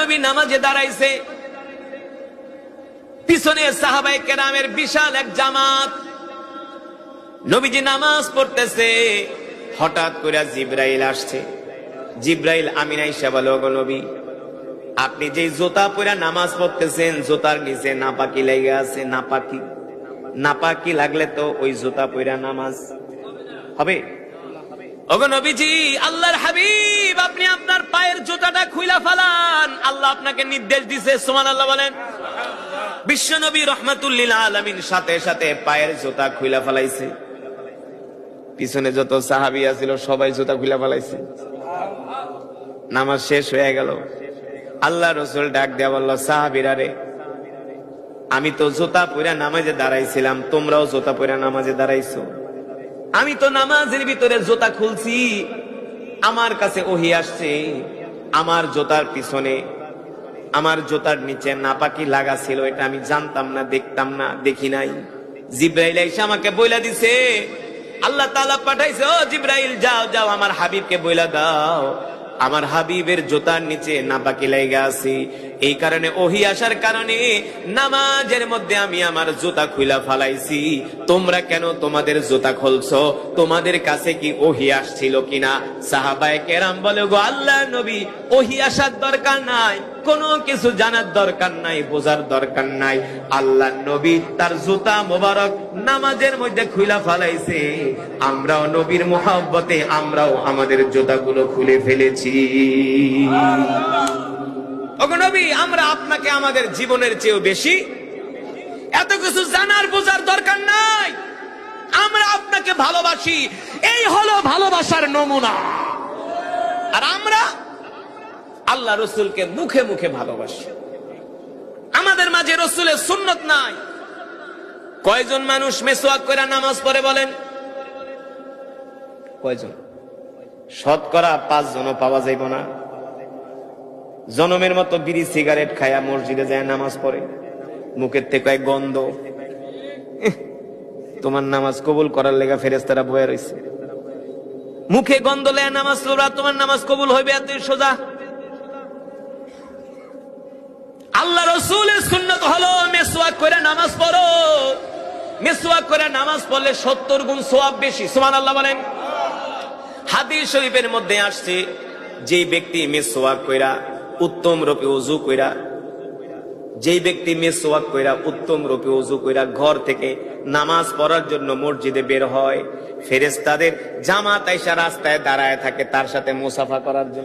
নবী নামাজে দাঁড়াইছে, পিছনে সাহাবায়ে কেরামের বিশাল এক জামাত। নবীজি নামাজ পড়তেছে, হঠাৎ করে জিবরাইল আসছে। জিবরাইল আমিন আয়েশা বলে, ওগো নবী, আপনি যে জুতা পরে নামাজ পড়তেছেন, জুতার নিচে নাপাকি লেগে আছে। নাপাকি লাগলে তো ওই জুতা পরে নামাজ হবে? ওগো নবীজি, আল্লাহর হাবিব, আপনি আপনার পায়ের জুতাটা খুইলা ফালান, আল্লাহ আপনাকে নির্দেশ দিছে। সুবহানাল্লাহ বলেন। বিশ্ব নবী রাহমাতুল লিল আলামিন সাথে সাথে পায়ের জুতা খুইলা ফালাইছে। পিছনে যত সাহাবী ছিল সবাই জুতা খুইলা ফালাইছে। নামাজ শেষ হয়ে গেল। আল্লাহ রাসূল ডাক দেয়া বলল, সাহাবীরা রে, আমি তো জুতা পরে নামাজে দাঁড়াইছিলাম, তোমরাও জুতা পরে নামাজে দাঁড়াইছো। আমি তো নামাজের ভিতরে জুতা খুলছি, আমার কাছে ওহী আসছে, আমার জুতার পিছনে, আমার জুতার নিচে নাপাকি লাগা ছিল, এটা আমি জানতাম না, দেখতাম না, দেখি নাই। জিবরাইল এসে আমাকে বইলা দিছে, আল্লাহ তাআলা পাঠাইছে, ও জিবরাইল, যাও যাও আমার হাবিবকে বইলা দাও, আমার হাবিবের জুতার নিচে নাপাকি লাগা আছে। এই কারণে ওহী আসার কারণে নামাজের মধ্যে আমি আমার জুতা খুইলা ফালাইছি। তোমরা কেন তোমাদের জুতা খুলছো? তোমাদের কাছে কি ওহী আসছিল কিনা? সাহাবায়ে কেরাম বলে, গো আল্লাহর নবী, ওহী আসার দরকার নাই, কোনো কিছু জানার দরকার নাই, বোঝার দরকার নাই। আল্লাহর নবী তার জুতা মোবারক নামাজের মধ্যে খুইলা ফালাইছে। আমরাও নবীর মুহাব্বতে আমরাও আমাদের জুতাগুলো খুলে ফেলেছি। ওগো নবী, আমরা আপনাকে আমাদের জীবনের চেয়েও বেশি এত কিছু জানার বোঝার দরকার নাই, আমরা আপনাকে ভালোবাসি। এই হলো ভালোবাসার নমুনা। আর আমরা আল্লাহ রসুলকে মুখে মুখে ভালোবাসি, আমাদের মাঝে রসুলের সুন্নত নাই। কয়জন মানুষ মেসওয়াক করে নামাজ পড়ে বলেন? কয়জন? শতকরা 5 জনও পাওয়া যাইব না। জনমের মতো বিড়ি সিগারেট খায়া মসজিদে যায় নামাজ পড়ে, মুখের থেকে এক গন্ধ। তোমার নামাজ কবুল করার লেগা ফেরেশতারা বয়ে রইছে, মুখে গন্ধ লয়ে নামাজ পড়া, তোমার নামাজ কবুল হইবে এত সোজা? আল্লাহ রাসূলের সুন্নাত হলো মেসওয়াক করে নামাজ পড়ো। মেসওয়াক করে নামাজ পড়লে 70 গুণ সওয়াব বেশি। সুবহানাল্লাহ বলেন। হাদিস শরীফের মধ্যে আসছে, যে ব্যক্তি মেসওয়াক কইরা উত্তম রূপে ওযু কইরা, যেই ব্যক্তি মেসওয়াক কইরা উত্তম রূপে ওযু কইরা ঘর থেকে নামাজ পড়ার জন্য মসজিদে বের হয়, ফেরেশতাদের জামাত আইসা রাস্তায় দাঁড়ায় থাকে তার সাথে মুসাফা করার জন্য।